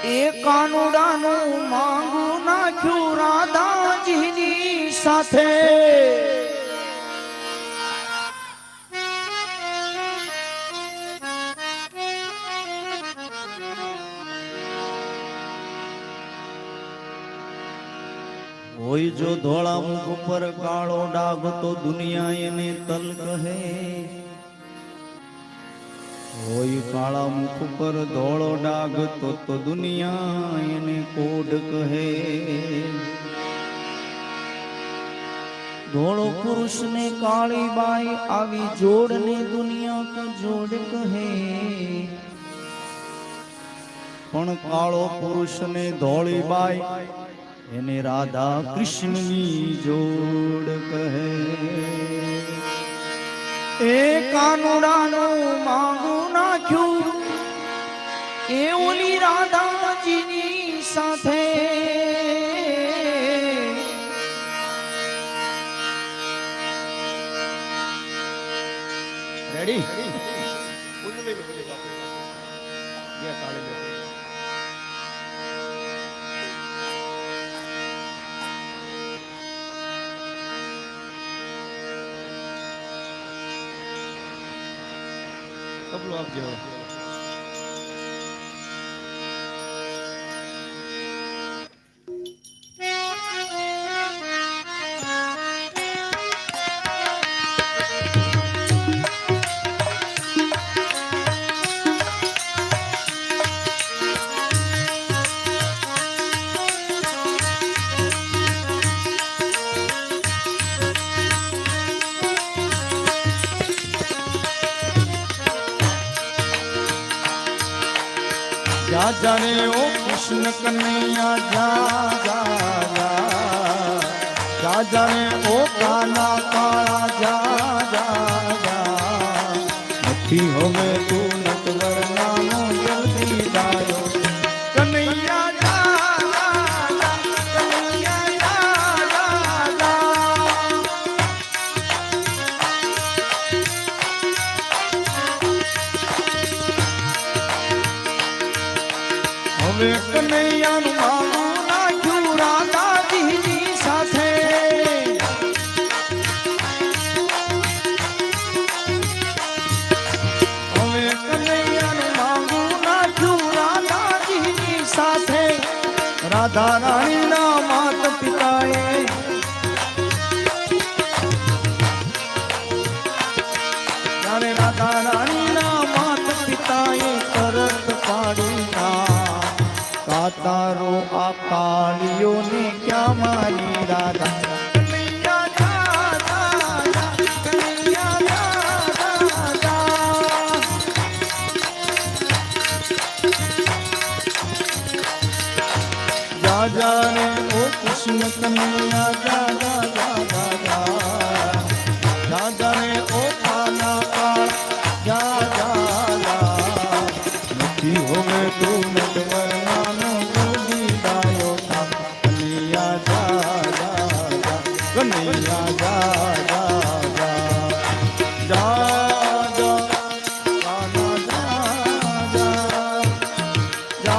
એ કાનુડાનું માંગુ નાખ્યું રાધાજીની સાથે હોય જો ધોળા મુખ પર કાળો ડાઘ તો દુનિયા એને તલ કહે હોય કાળા મુખ પર ધોળો ડાઘ તો દુનિયા એને કોડ કહે ધોળો પુરુષ ને કાળી બાઈ આવી જોડ ને દુનિયા કો જોડ કહે પણ કાળો પુરુષ ને ધોળી બાઈ એને રાધા કૃષ્ણની જોડ કહે એ કાનુડાનું માંગું નાખ્યું એ ઓલી રાધાજીની સાથે રેડી તબલો આપજો जा जाने ओ कृष्ण कन्हैया जा जा जा जा जाने ओ काना काला जा जा जा नथी होवे तू नटवर नानो जल्दी जायो कन्हैया जा जा जा कन्हैया जा जा હવે કનૈયાનું માંગું નાખ્યું રાધાજીની સાથે હવે કનૈયાનું માંગું નાખ્યું રાધાજીની સાથે રાધા રાણીના માત પિતાએ ત્યારે રાધા રાણીના માત પિતાએ તરત પાડી तारो आ कालियों ने क्या मारी राधा कन्हैया जा जा जा कन्हैया जा जा जा जा रे ओ कृष्ण कन्हैया जा जा जा जा जा जा रे ओ काना काल जा जा जा नथी होवे तू नटवर कन्हैया जा जा जा जा जा काना जा जा जा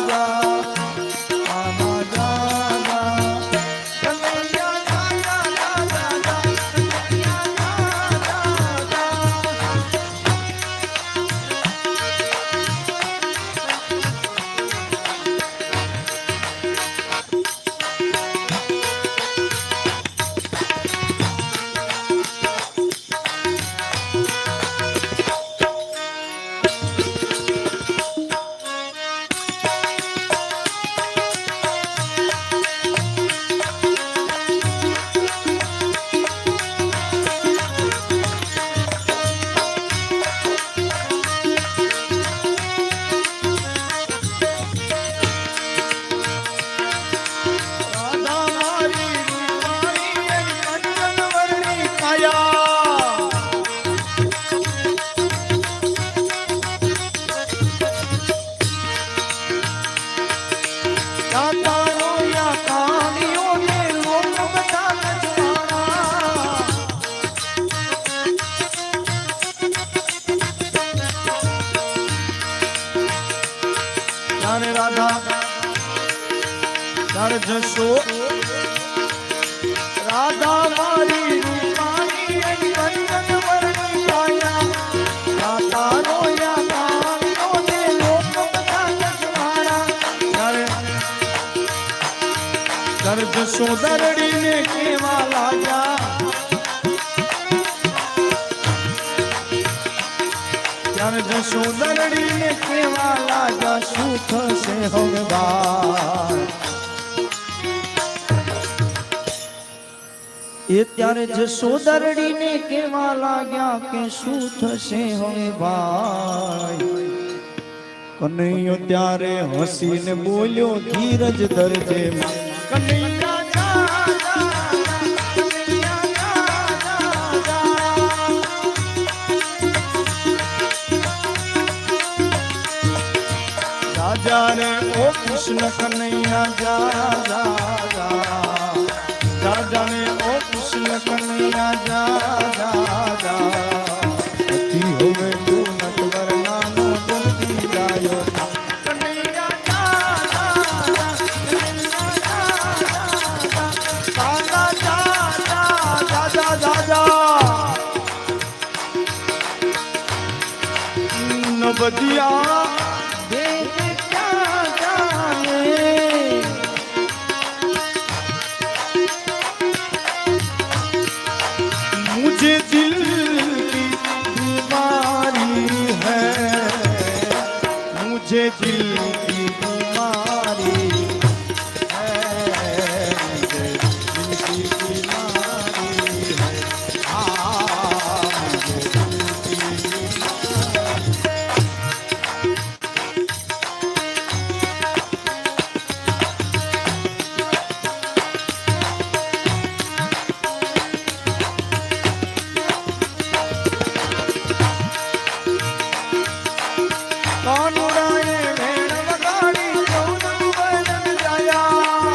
जा काना जा जा कन्हैया જશો રાધા મારી રૂપાની કંચન વરણી છાયા રાધા રોયા કાળો ને લોક બધા જસવાડા ત્યારે જશોદરડીને કેવા લાગ્યા ત્યારે જશોદરડીને કેવા લાગ્યા શું થશે હવે બાર એ ત્યારે જશોદરડીને કેવા લાગ્યા કે શું થશે હવે ભાઈ કનૈયો ત્યારે હસીને બોલ્યો ધીરજ ધરજે કનૈયા રાજા રે ઓ કૃષ્ણ કનૈયા જા રાજા ને ઓ કૃષ્ણ કનૈયા જા હવે તું નટવર નાનો જલ્દી લાયો નબદિયા मुझे दिल की बीमारी है मुझे दिल की बीमारी है मुझे दिल की बीमारी है मुझे दिल की કાનુડાએ વેણ વગાડી ચૌદ વદન જાયા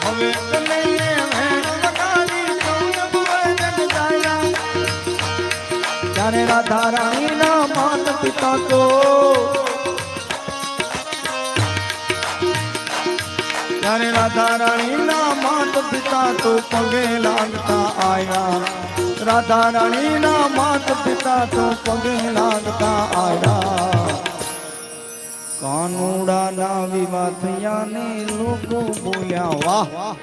હવે કનૈયે વેણ વગાડી ચૌદ વદન જાયા ત્યારે રાધા રાણીના માત પિતા તો ત્યારે રાધા રાણીના માત પિતા તો પગે લાગતા આયા રાધા રાણીના માત પિતા તો પગે લાગતા આયા કાનુડાના વિવાહ થયા ને લોકો બોલ્યા વાહ